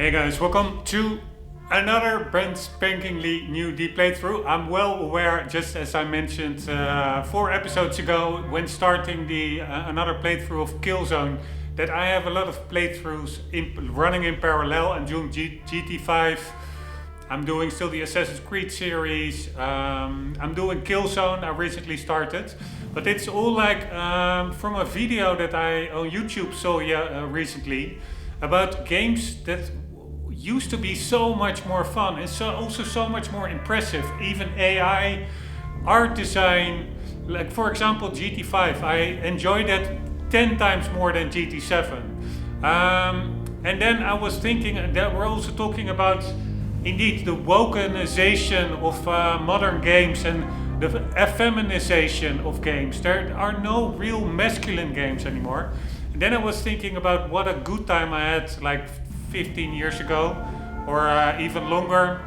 Hey guys, welcome to another brand spankingly new deep playthrough. I'm well aware, just as I mentioned 4 episodes ago when starting the another playthrough of Killzone, that I have a lot of playthroughs running in parallel. I'm doing GT5, I'm doing still the Assassin's Creed series, I'm doing Killzone, I recently started. But it's all like from a video that I on YouTube saw recently about games that used to be so much more fun and also so much more impressive. Even AI, art design, like for example GT5, I enjoyed that 10 times more than GT7. And then I was thinking that we're also talking about indeed the wokenization of modern games and the effeminization of games. There are no real masculine games anymore. And then I was thinking about what a good time I had like 15 years ago or even longer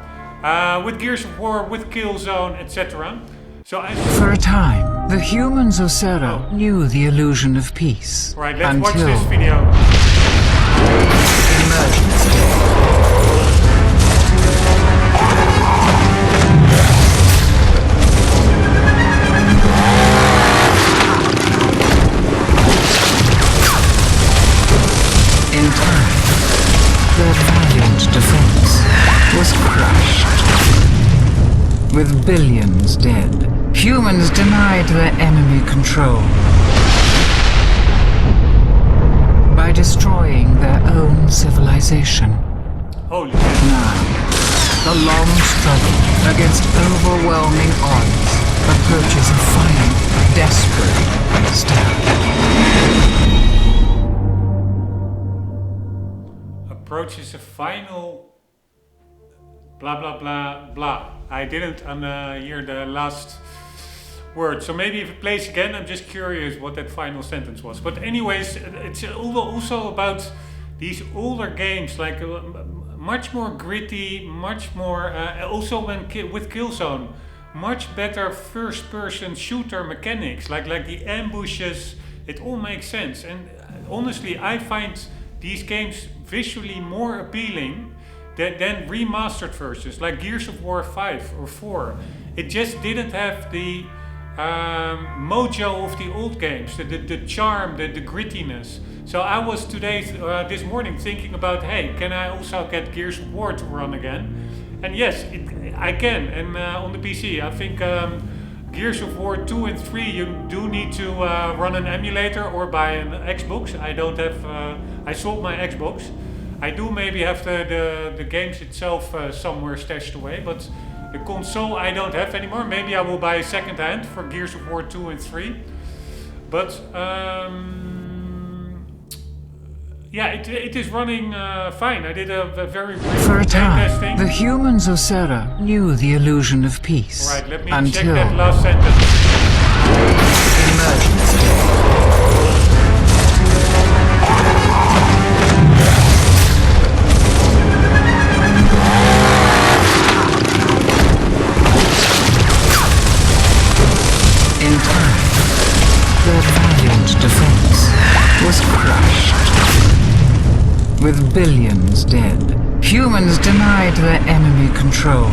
with Gears of War, with Killzone, etc. For a time, the humans of Serra knew the illusion of peace. Right, let's watch this video. In time, their valiant defense was crushed. With billions dead, humans denied their enemy control by destroying their own civilization. Holy shit. Now, the long struggle against overwhelming odds approaches a final, desperate step. Approaches a final blah blah blah blah. I didn't hear the last word, so maybe if it plays again, I'm just curious what that final sentence was. But anyways, it's also about these older games, like much more gritty, much more also with Killzone, much better first-person shooter mechanics, like the ambushes. It all makes sense, and honestly, I find these games visually more appealing than remastered versions, like Gears of War 5 or 4. It just didn't have the mojo of the old games, the charm, the grittiness. So I was this morning thinking about, hey, can I also get Gears of War to run again? And yes, I can, and on the PC. I think Gears of War 2 and 3, you do need to run an emulator or buy an Xbox. I don't have, I sold my Xbox. I do maybe have the games itself somewhere stashed away, but the console I don't have anymore. Maybe I will buy a second hand for Gears of War 2 and 3. But yeah, it is running fine. I did a very brief For a time, testing. the humans of Serra knew the illusion of peace. Alright, let me check until that last sentence. In time, their valiant defense was crushed. With billions dead, humans denied their enemy control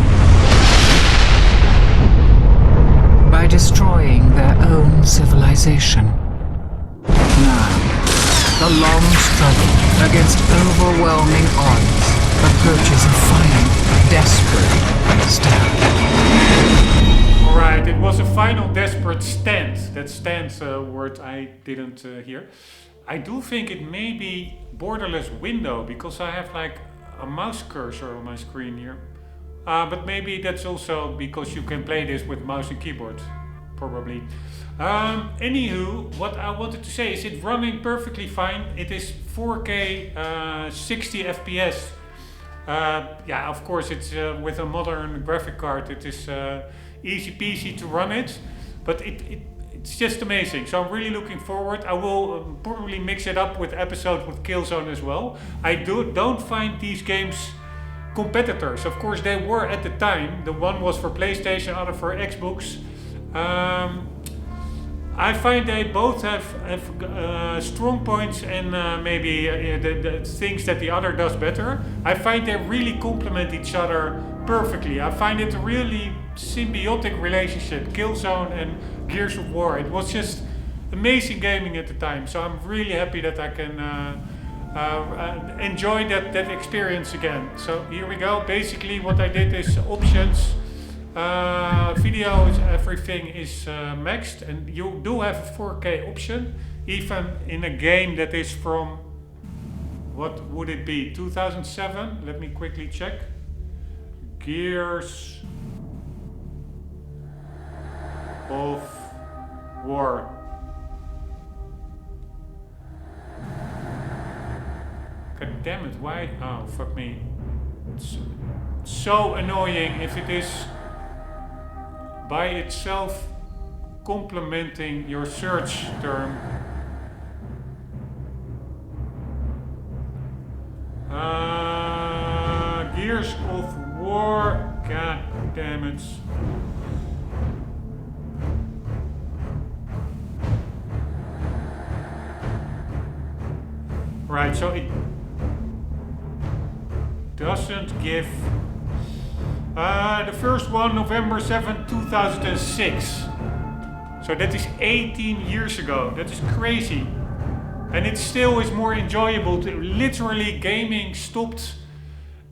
by destroying their own civilization. Now, the long struggle against overwhelming odds approaches a final, desperate step. Alright, it was a final desperate stand. That stand word I didn't hear. I do think it may be borderless window, because I have like a mouse cursor on my screen here. But maybe that's also because you can play this with mouse and keyboard, probably. Anywho, what I wanted to say is it's running perfectly fine. It is 4K 60 FPS. Yeah, of course it's with a modern graphic card. It is easy peasy to run it, but it's just amazing. So I'm really looking forward. I will probably mix it up with episodes with Killzone as well. I don't find these games competitors. Of course they were at the time. The one was for PlayStation, other for Xbox. I find they both have strong points and maybe the things that the other does better. I find they really complement each other perfectly. I find it a really symbiotic relationship, Killzone and Gears of War. It was just amazing gaming at the time, so I'm really happy that I can enjoy that experience again. So here we go. Basically what I did is options. Videos, everything is maxed, and you do have a 4K option, even in a game that is from, what would it be, 2007? Let me quickly check. Gears of War. God damn it, why? Oh, fuck me. It's so annoying if it is by itself complementing your search term. Gears of War, god damn it. Right, so it doesn't give. The first one, November 7, 2006. So that is 18 years ago. That is crazy. And it still is more enjoyable. Literally, gaming stopped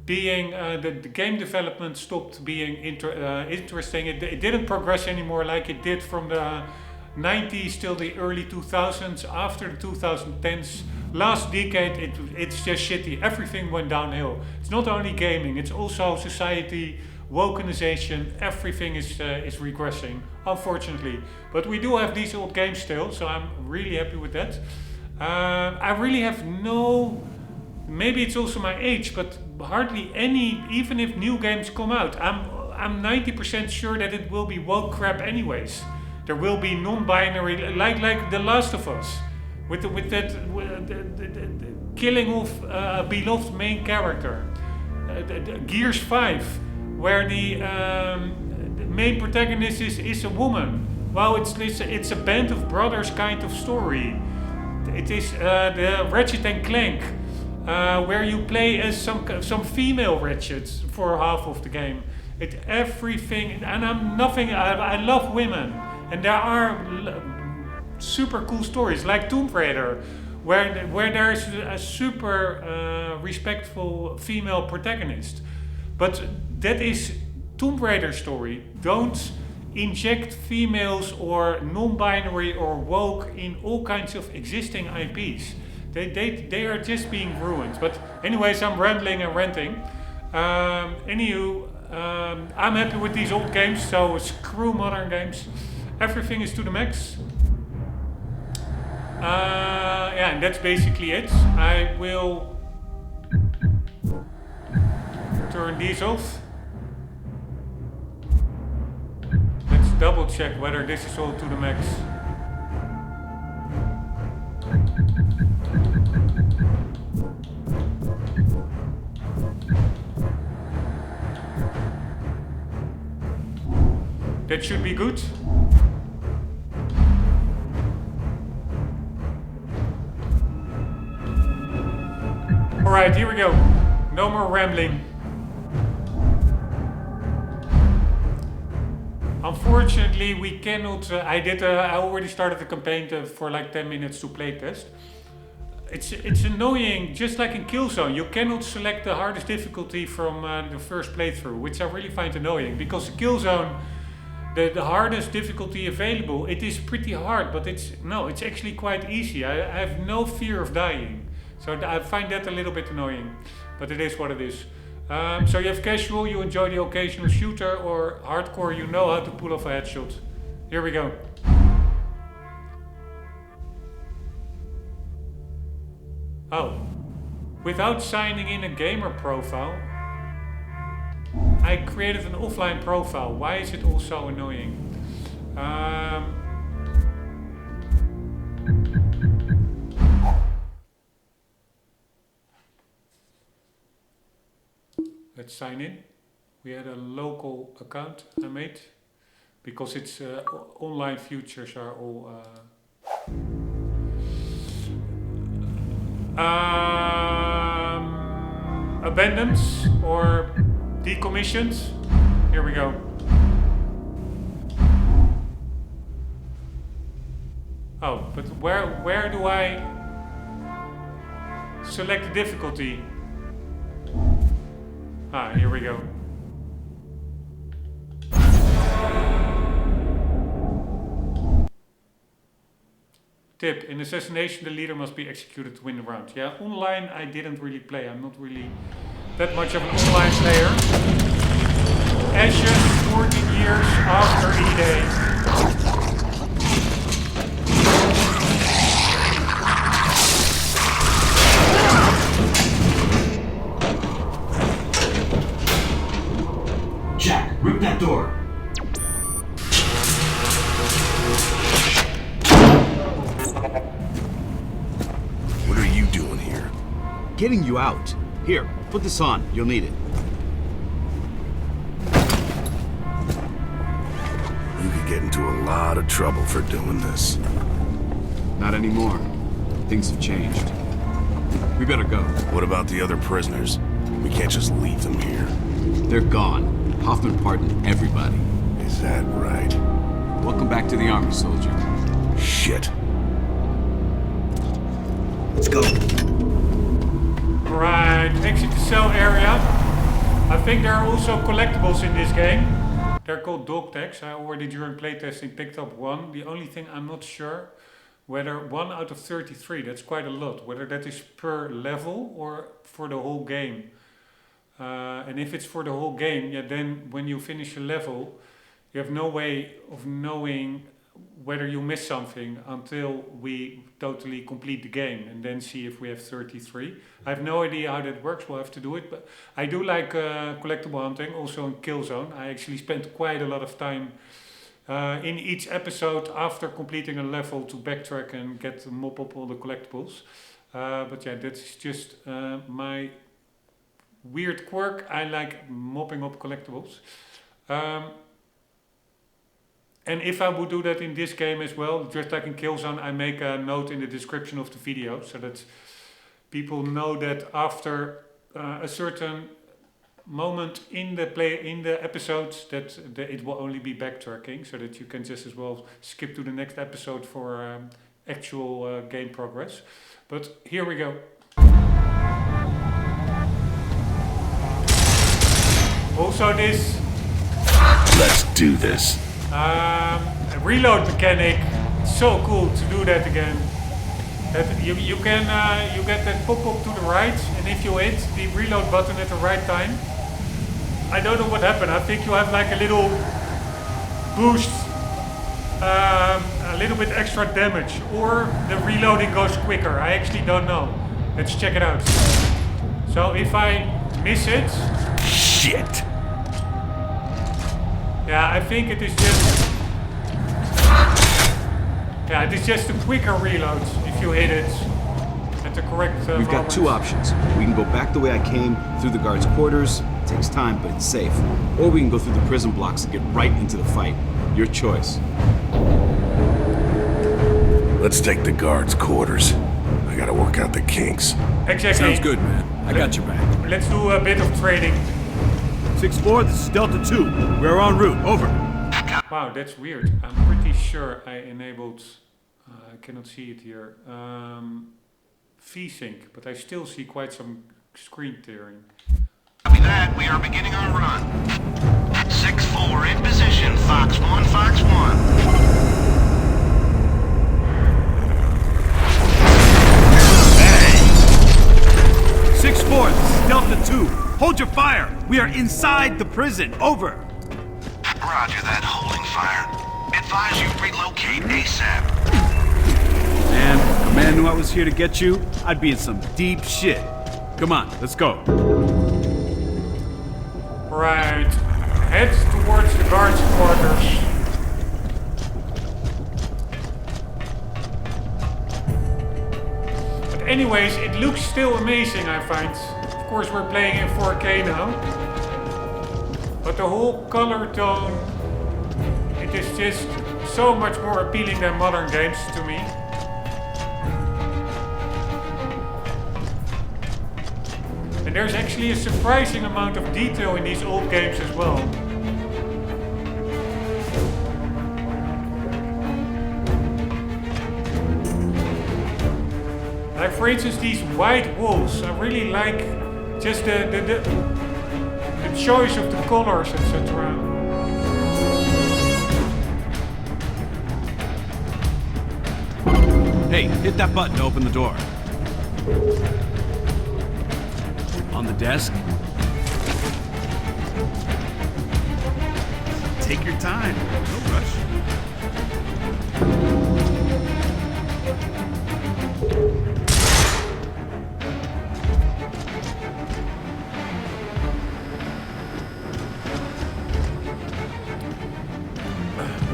being, the game development stopped being interesting. It didn't progress anymore like it did from the 90s till the early 2000s. After the 2010s, last decade, it's just shitty. Everything went downhill. It's not only gaming, it's also society, wokenization, everything is regressing, unfortunately. But we do have these old games still, so I'm really happy with that. I really have no, maybe it's also my age, but hardly any, even if new games come out, I'm 90% sure that it will be woke crap anyways. There will be non-binary, like The Last of Us, with that killing of a beloved main character. Gears 5, where the main protagonist is a woman. Well, it's a band of brothers kind of story. It is the Ratchet and Clank, where you play as some female Ratchets for half of the game. Everything, and I love women, and there are super cool stories like Tomb Raider, where there's a super respectful female protagonist. But that is Tomb Raider story. Don't inject females or non-binary or woke in all kinds of existing IPs. They are just being ruined. But anyways, I'm rambling and ranting. Anywho, I'm happy with these old games, so screw modern games. Everything is to the max. Yeah, and that's basically it. I will turn these off. Let's double check whether this is all to the max. That should be good. Alright, here we go. No more rambling. Unfortunately, we cannot. I already started the campaign for like 10 minutes to play test. It's annoying, just like in Killzone. You cannot select the hardest difficulty from the first playthrough, which I really find annoying. Because Killzone, the hardest difficulty available, it is pretty hard, but it's actually quite easy. I have no fear of dying. So I find that a little bit annoying, but it is what it is. So you have casual, you enjoy the occasional shooter, or hardcore, you know how to pull off a headshot. Here we go. Oh, without signing in a gamer profile, I created an offline profile. Why is it all so annoying? Let's sign in. We had a local account I made. because its online features are all abandoned or decommissioned. Here we go. Oh, but where do I select the difficulty? Ah, here we go. Tip, in assassination the leader must be executed to win the round. Yeah, online I didn't really play. I'm not really that much of an online player. Ashes, 14 years after E-Day. Jack, rip that door. What are you doing here? Getting you out. Here, put this on. You'll need it. You could get into a lot of trouble for doing this. Not anymore. Things have changed. We better go. What about the other prisoners? We can't just leave them here. They're gone. Hoffman pardoned everybody. Is that right? Welcome back to the army, soldier. Shit. Let's go. Right, exit the cell area. I think there are also collectibles in this game. They're called dog tags. I already during playtesting picked up one. The only thing I'm not sure whether 1 out of 33, that's quite a lot, whether that is per level or for the whole game. And if it's for the whole game, yeah, then when you finish a level, you have no way of knowing whether you miss something until we totally complete the game and then see if we have 33. I have no idea how that works, we'll have to do it, but I do like collectible hunting, also in Killzone. I actually spent quite a lot of time in each episode after completing a level to backtrack and mop up all the collectibles. But yeah, that's just my weird quirk. I like mopping up collectibles. And if I would do that in this game as well, just like in Killzone, I make a note in the description of the video so that people know that after a certain moment in the episodes that it will only be backtracking, so that you can just as well skip to the next episode for actual game progress. But here we go. Also this. Let's do this. A reload mechanic. It's so cool to do that again. That you get that pop up to the right, and if you hit the reload button at the right time, I don't know what happened. I think you have like a little boost, a little bit extra damage, or the reloading goes quicker. I actually don't know. Let's check it out. So if I miss it, shit. Yeah, I think it is just. Yeah, it is just a quicker reload if you hit it at the correct We've got two options. We can go back the way I came, through the guards' quarters. It takes time, but it's safe. Or we can go through the prison blocks and get right into the fight. Your choice. Let's take the guards' quarters. I gotta work out the kinks. Exactly. Sounds good, man. I got your back. Let's do a bit of trading. 6-4, this is Delta 2. We're en route. Over. Wow, that's weird. I'm pretty sure I enabled, I cannot see it here, V-Sync, but I still see quite some screen tearing. Copy that, we are beginning our run. 6-4 in position, Fox 1, Fox 1. Hey! 6-4, this is Delta 2. Hold your fire. We are inside the prison. Over. Roger that, holding fire. Advise you relocate ASAP. Man, if a man knew I was here to get you, I'd be in some deep shit. Come on, let's go. Right, head towards the guards' quarters. But anyways, it looks still amazing, I find. Of course, we're playing in 4K now. But the whole color tone, it is just so much more appealing than modern games to me. And there's actually a surprising amount of detail in these old games as well. Like for instance these white walls, I really like just the choice of the colors, etc. Hey, hit that button to open the door. On the desk. Take your time. No rush.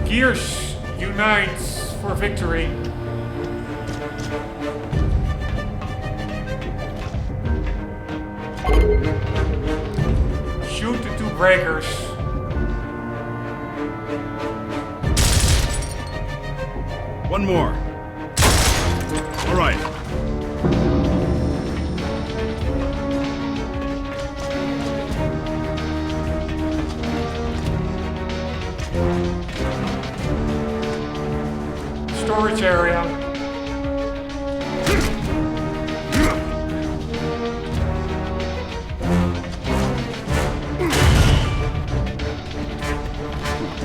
Gears unites for victory. Shoot the two breakers. One more. All right. Storage area.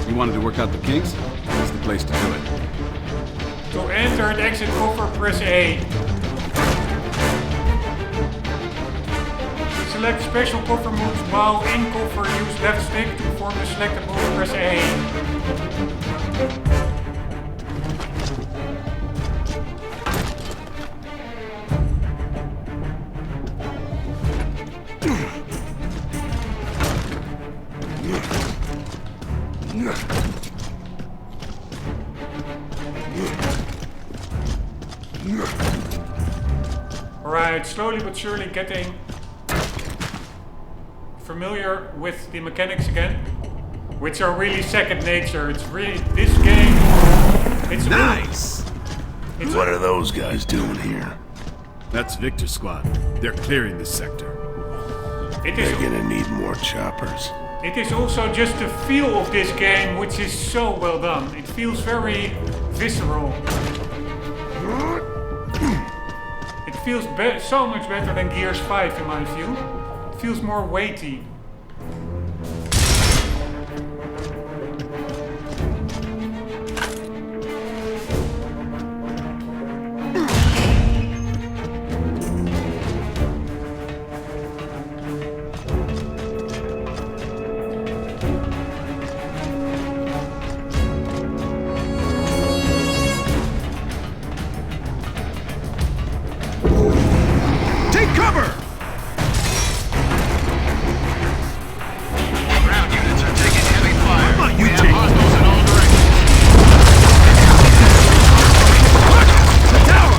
You wanted to work out the kinks? That's the place to do it. To enter and exit coffer, press A. Select special coffer moves while in coffer. Use left stick to perform the selected move, press A. Alright, slowly but surely getting familiar with the mechanics again, which are really second nature. It's really, this game, it's Nice! What are those guys doing here? That's Victor's squad. They're clearing this sector. It They're is, gonna need more choppers. it is also just the feel of this game, which is so well done. It feels very visceral. It feels so much better than Gears 5 in my view. It feels more weighty. Take cover! Ground units are taking heavy fire. How about you We have take hostiles in all directions. the tower!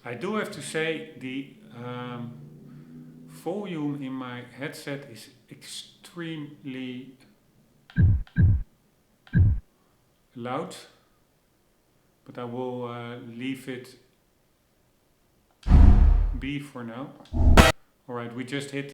I do have to say the volume in my headset is extremely loud, but I will leave it be for now. Alright, we just hit